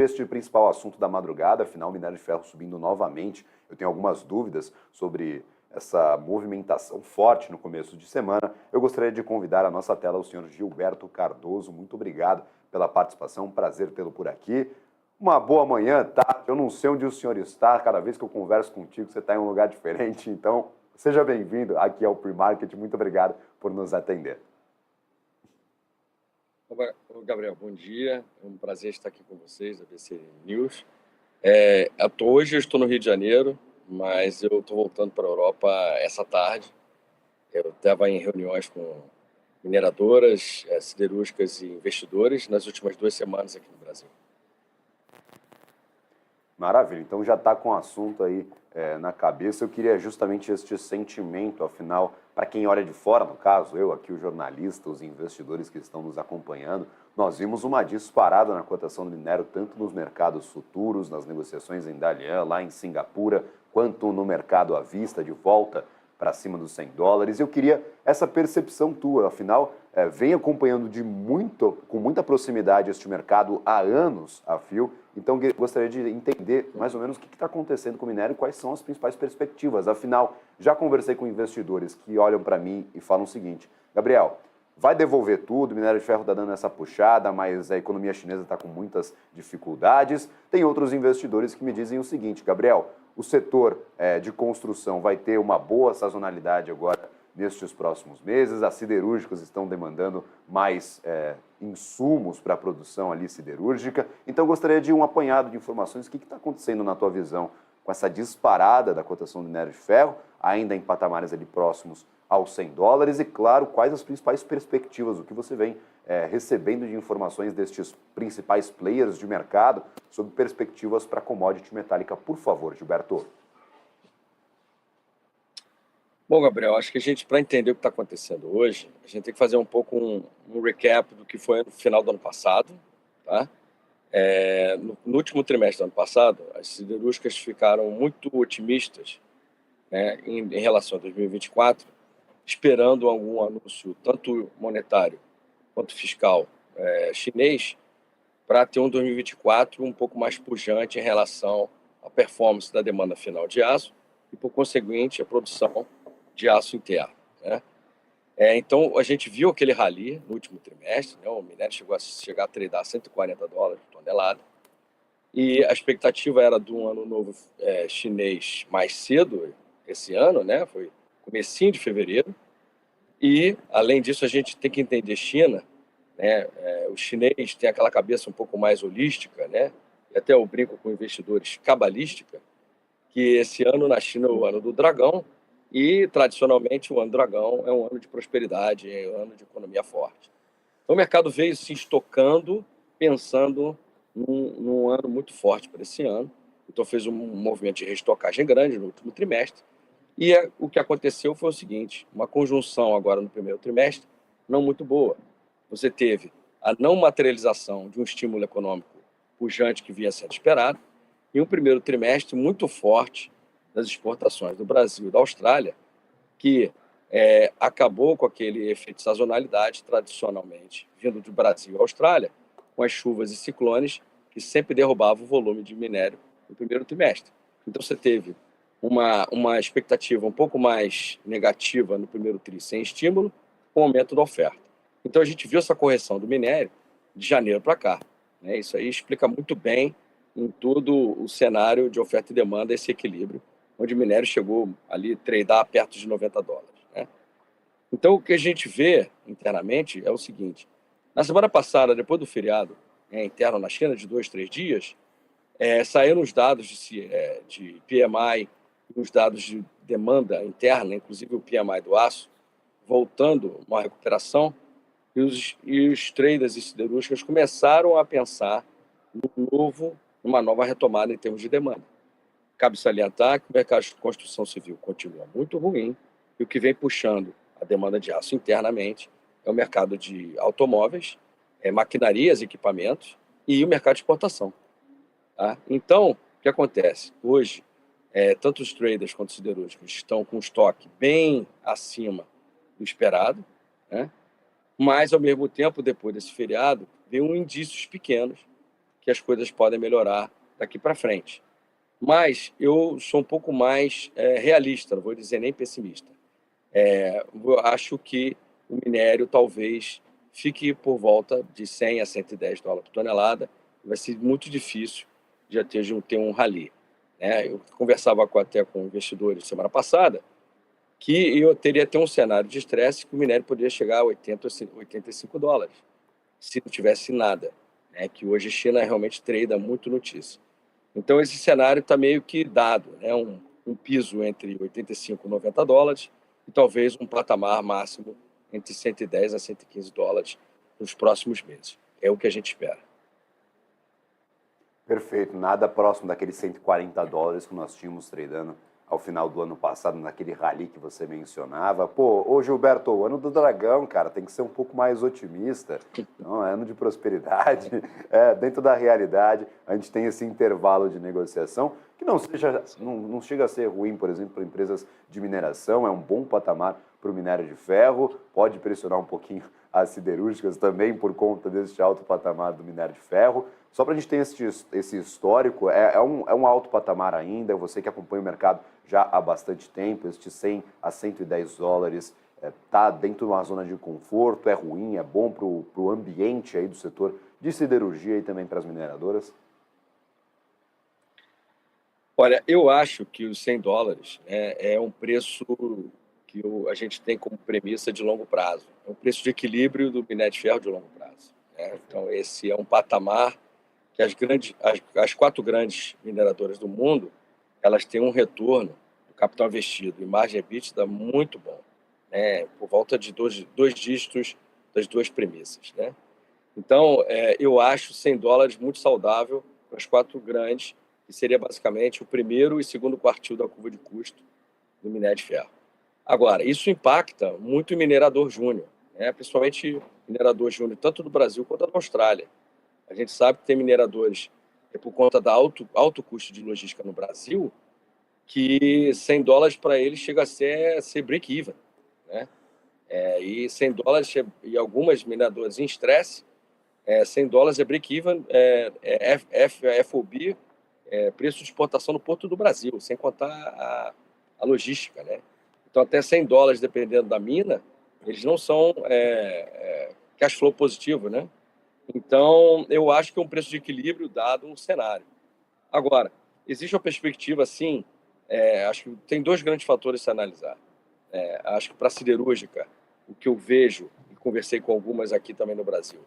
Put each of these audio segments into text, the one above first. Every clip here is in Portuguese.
Este principal assunto da madrugada, afinal, o minério de ferro subindo novamente. Eu tenho algumas dúvidas sobre essa movimentação forte no começo de semana. Eu gostaria de convidar à nossa tela o senhor Gilberto Cardoso. Muito obrigado pela participação, um prazer tê-lo por aqui. Uma boa manhã, tarde. Eu não sei onde o senhor está. Cada vez que eu converso contigo, você está em um lugar diferente. Então, seja bem-vindo aqui ao Pre-Market. Muito obrigado por nos atender. Gabriel, bom dia. É um prazer estar aqui com vocês, a ABC News. Hoje eu estou no Rio de Janeiro, mas eu estou voltando para a Europa essa tarde. Eu estava em reuniões com mineradoras, siderúrgicas e investidores nas últimas 2 semanas aqui no Brasil. Maravilha, então já está com o assunto aí na cabeça. Eu queria justamente este sentimento, afinal, para quem olha de fora, no caso, eu aqui, o jornalista, os investidores que estão nos acompanhando, nós vimos uma disparada na cotação do minério, tanto nos mercados futuros, nas negociações em Dalian, lá em Singapura, quanto no mercado à vista, de volta para cima dos $100. Eu queria essa percepção tua, afinal, vem acompanhando com muita proximidade este mercado há anos a fio, então gostaria de entender mais ou menos o que está acontecendo com o minério e quais são as principais perspectivas. Afinal, já conversei com investidores que olham para mim e falam o seguinte: Gabriel, vai devolver tudo, o minério de ferro está dando essa puxada, mas a economia chinesa está com muitas dificuldades. Tem outros investidores que me dizem o seguinte: Gabriel, o setor de construção vai ter uma boa sazonalidade agora nestes próximos meses, as siderúrgicas estão demandando mais insumos para a produção ali siderúrgica. Então, eu gostaria de um apanhado de informações. O que está acontecendo na tua visão com essa disparada da cotação do minério de ferro, ainda em patamares ali próximos aos $100? E, claro, quais as principais perspectivas, o que você vem recebendo de informações destes principais players de mercado sobre perspectivas para a commodity metálica? Por favor, Gilberto. Bom, Gabriel, acho que a gente, para entender o que está acontecendo hoje, a gente tem que fazer um pouco um recap do que foi no final do ano passado. Tá? No último trimestre do ano passado, as siderúrgicas ficaram muito otimistas, né, em relação a 2024, esperando algum anúncio, tanto monetário quanto fiscal chinês, para ter um 2024 um pouco mais pujante em relação à performance da demanda final de aço e, por conseguinte, a produção de aço interno. Né? Então, a gente viu aquele rally no último trimestre, né? O minério chegou a chegar a tradar $140 por tonelada, e a expectativa era de um ano novo chinês mais cedo esse ano, né? Foi comecinho de fevereiro, e, além disso, a gente tem que entender China, né? O chinês tem aquela cabeça um pouco mais holística, né? E até eu brinco com investidores, cabalística, que esse ano na China é o ano do dragão, e, tradicionalmente, o ano do dragão é um ano de prosperidade, é um ano de economia forte. Então, o mercado veio se estocando, pensando num ano muito forte para esse ano. Então, fez um movimento de restocagem grande no último trimestre. E o que aconteceu foi o seguinte: uma conjunção agora no primeiro trimestre não muito boa. Você teve a não materialização de um estímulo econômico pujante que vinha sendo esperado, e um primeiro trimestre muito forte das exportações do Brasil e da Austrália, que acabou com aquele efeito de sazonalidade tradicionalmente vindo do Brasil e Austrália, com as chuvas e ciclones que sempre derrubavam o volume de minério no primeiro trimestre. Então, você teve uma expectativa um pouco mais negativa no primeiro tri, sem estímulo, com aumento da oferta. Então, a gente viu essa correção do minério de janeiro para cá. Né? Isso aí explica muito bem em todo o cenário de oferta e demanda, esse equilíbrio, onde o minério chegou ali a tradar perto de $90. Né? Então, o que a gente vê internamente é o seguinte: na semana passada, depois do feriado interno na China, de 2, 3 dias, saíram os dados de PMI, os dados de demanda interna, inclusive o PMI do aço, voltando uma recuperação, e os traders e siderúrgicas começaram a pensar numa nova retomada em termos de demanda. Cabe salientar que o mercado de construção civil continua muito ruim, e o que vem puxando a demanda de aço internamente é o mercado de automóveis, maquinarias, equipamentos e o mercado de exportação. Tá? Então, o que acontece? Hoje, tanto os traders quanto os siderúrgicos estão com estoque bem acima do esperado, né? Mas, ao mesmo tempo, depois desse feriado, veio indícios pequenos que as coisas podem melhorar daqui para frente. Mas eu sou um pouco mais realista, não vou dizer nem pessimista. Eu acho que o minério talvez fique por volta de 100 a 110 dólares por tonelada. Vai ser muito difícil de ter um rally, né? Eu conversava até com investidores semana passada que eu teria até um cenário de estresse que o minério poderia chegar a 80 ou 85 dólares, se não tivesse nada, né? Que hoje a China realmente trada muito notícia. Então, esse cenário está meio que dado, né? Um piso entre 85 e 90 dólares e talvez um patamar máximo entre 110 a 115 dólares nos próximos meses. É o que a gente espera. Perfeito, nada próximo daqueles 140 dólares que nós tínhamos tradando ao final do ano passado, naquele rally que você mencionava. Pô, ô Gilberto, o ano do dragão, cara, tem que ser um pouco mais otimista. Não, é ano de prosperidade, dentro da realidade, a gente tem esse intervalo de negociação, que não chega a ser ruim, por exemplo, para empresas de mineração, é um bom patamar para o minério de ferro, pode pressionar um pouquinho as siderúrgicas também por conta deste alto patamar do minério de ferro. Só para a gente ter esse histórico, é um alto patamar ainda, você que acompanha o mercado já há bastante tempo, este 100 a 110 dólares está dentro de uma zona de conforto, é ruim, é bom para o ambiente aí do setor de siderurgia e também para as mineradoras? Olha, eu acho que os 100 dólares é um preço que a gente tem como premissa de longo prazo. É um preço de equilíbrio do minério de ferro de longo prazo, né? Então, esse é um patamar que as 4 grandes mineradoras do mundo, elas têm um retorno do capital investido e margem EBITDA muito bom, né? Por volta de dois dígitos das duas premissas, né? Então, eu acho 100 dólares muito saudável para as 4 grandes, que seria basicamente o primeiro e segundo quartil da curva de custo do minério de ferro. Agora, isso impacta muito o minerador júnior, né? Principalmente minerador júnior, tanto do Brasil quanto da Austrália. A gente sabe que tem mineradores, por conta da alto custo de logística no Brasil, que 100 dólares para eles chega a ser break-even, né? E 100 dólares, e algumas mineradoras em estresse, 100 dólares é break-even, FOB, preço de exportação no Porto do Brasil, sem contar a logística, né? Então, até 100 dólares, dependendo da mina, eles não são cash flow positivo, né? Então, eu acho que é um preço de equilíbrio dado um cenário. Agora, existe uma perspectiva, sim, acho que tem 2 grandes fatores a se analisar. Acho que para a siderúrgica, o que eu vejo, e conversei com algumas aqui também no Brasil,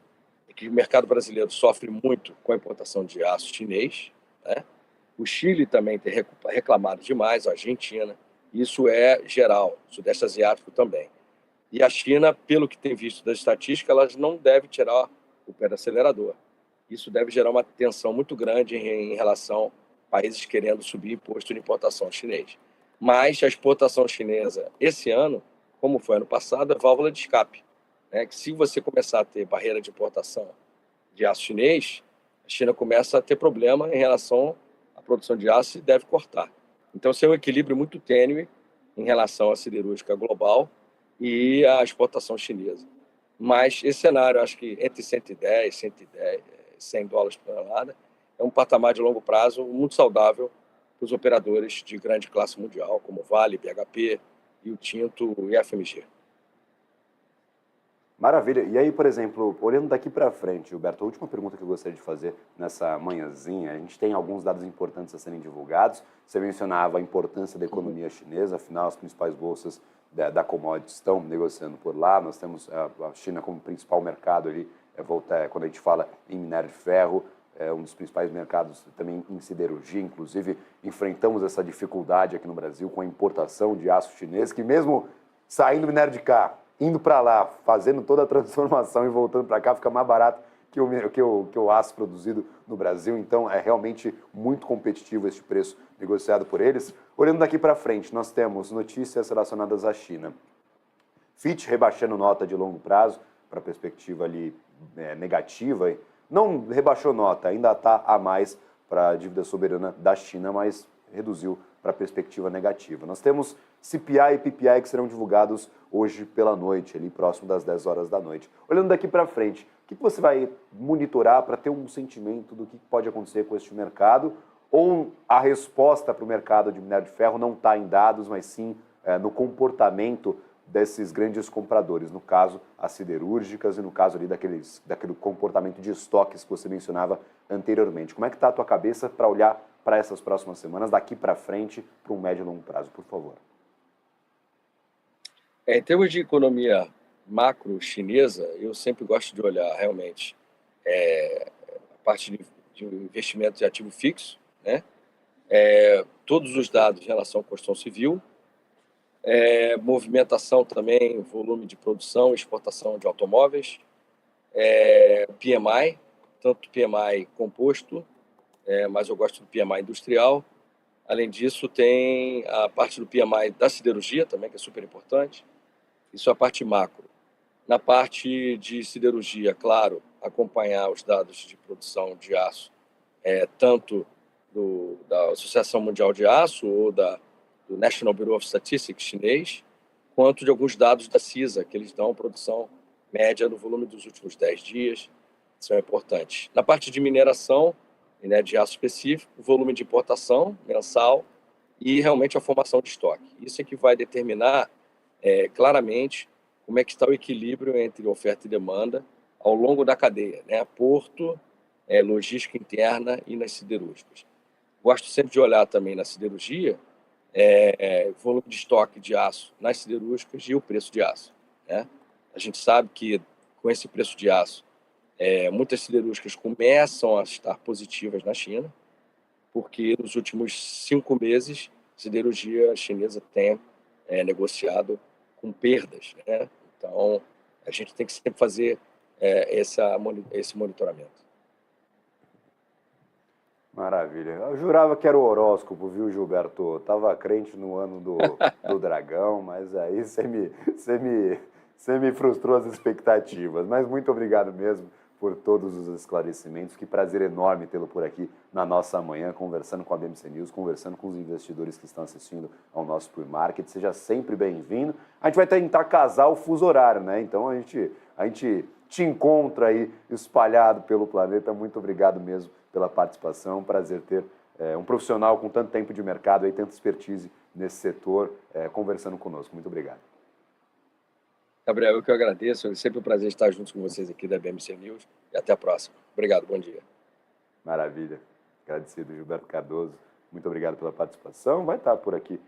é que o mercado brasileiro sofre muito com a importação de aço chinês, né? O Chile também tem reclamado demais, a Argentina, isso é geral, o Sudeste Asiático também. E a China, pelo que tem visto das estatísticas, elas não devem tirar o pé do acelerador. Isso deve gerar uma tensão muito grande em relação a países querendo subir imposto de importação chinês. Mas a exportação chinesa, esse ano, como foi ano passado, é válvula de escape, né? Que se você começar a ter barreira de importação de aço chinês, a China começa a ter problema em relação à produção de aço e deve cortar. Então, esse é um equilíbrio muito tênue em relação à siderúrgica global e à exportação chinesa. Mas esse cenário, acho que entre 110, 100 dólares por tonelada, é um patamar de longo prazo muito saudável para os operadores de grande classe mundial, como Vale, BHP, Rio Tinto e FMG. Maravilha. E aí, por exemplo, olhando daqui para frente, Gilberto, a última pergunta que eu gostaria de fazer nessa manhãzinha, a gente tem alguns dados importantes a serem divulgados. Você mencionava a importância da economia chinesa, afinal, as principais bolsas da commodity estão negociando por lá. Nós temos a China como principal mercado ali, quando a gente fala em minério de ferro, um dos principais mercados também em siderurgia. Inclusive, enfrentamos essa dificuldade aqui no Brasil com a importação de aço chinês, que mesmo saindo minério de cá, indo para lá, fazendo toda a transformação e voltando para cá, fica mais barato que o aço produzido no Brasil. Então, é realmente muito competitivo este preço negociado por eles. Olhando daqui para frente, nós temos notícias relacionadas à China. Fitch rebaixando nota de longo prazo para perspectiva ali negativa. Não rebaixou nota, ainda está a mais para a dívida soberana da China, mas reduziu para a perspectiva negativa. Nós temos CPI e PPI que serão divulgados hoje pela noite, ali próximo das 10 horas da noite. Olhando daqui para frente, o que você vai monitorar para ter um sentimento do que pode acontecer com este mercado? Ou a resposta para o mercado de minério de ferro não está em dados, mas sim no comportamento desses grandes compradores, no caso, as siderúrgicas e no caso ali daquele comportamento de estoques que você mencionava anteriormente. Como é que está a tua cabeça para olhar para essas próximas semanas, daqui para frente, para um médio e longo prazo, por favor? Em termos de economia macro chinesa, eu sempre gosto de olhar realmente a parte de investimento de ativo fixo, né? Todos os dados em relação à construção civil, movimentação também, volume de produção e exportação de automóveis, PMI, tanto PMI composto, mas eu gosto do PMI industrial. Além disso, tem a parte do PMI da siderurgia também, que é super importante. Isso é a parte macro. Na parte de siderurgia, claro, acompanhar os dados de produção de aço, tanto da Associação Mundial de Aço ou do National Bureau of Statistics chinês, quanto de alguns dados da CISA, que eles dão a produção média no volume dos últimos 10 dias. Isso é importante. Na parte de mineração, de aço específico, o volume de importação mensal e realmente a formação de estoque. Isso é que vai determinar claramente como é que está o equilíbrio entre oferta e demanda ao longo da cadeia, né? Porto, logística interna e nas siderúrgicas. Gosto sempre de olhar também na siderurgia, volume de estoque de aço nas siderúrgicas e o preço de aço, né? A gente sabe que com esse preço de aço, muitas siderúrgicas começam a estar positivas na China, porque nos últimos 5 meses a siderurgia chinesa tem negociado com perdas, né? Então, a gente tem que sempre fazer esse monitoramento. Maravilha. Eu jurava que era o horóscopo, viu, Gilberto? Tava crente no ano do dragão, mas aí você me frustrou as expectativas. Mas muito obrigado mesmo por todos os esclarecimentos. Que prazer enorme tê-lo por aqui na nossa manhã, conversando com a BMC News, conversando com os investidores que estão assistindo ao nosso pre-market. Seja sempre bem-vindo. A gente vai tentar casar o fuso horário, né? Então a gente te encontra aí espalhado pelo planeta. Muito obrigado mesmo pela participação. Prazer ter um profissional com tanto tempo de mercado, aí, tanta expertise nesse setor, conversando conosco. Muito obrigado. Gabriel, eu que agradeço. É sempre um prazer estar junto com vocês aqui da BMC News. E até a próxima. Obrigado, bom dia. Maravilha. Agradecido, Gilberto Cardoso. Muito obrigado pela participação. Vai estar por aqui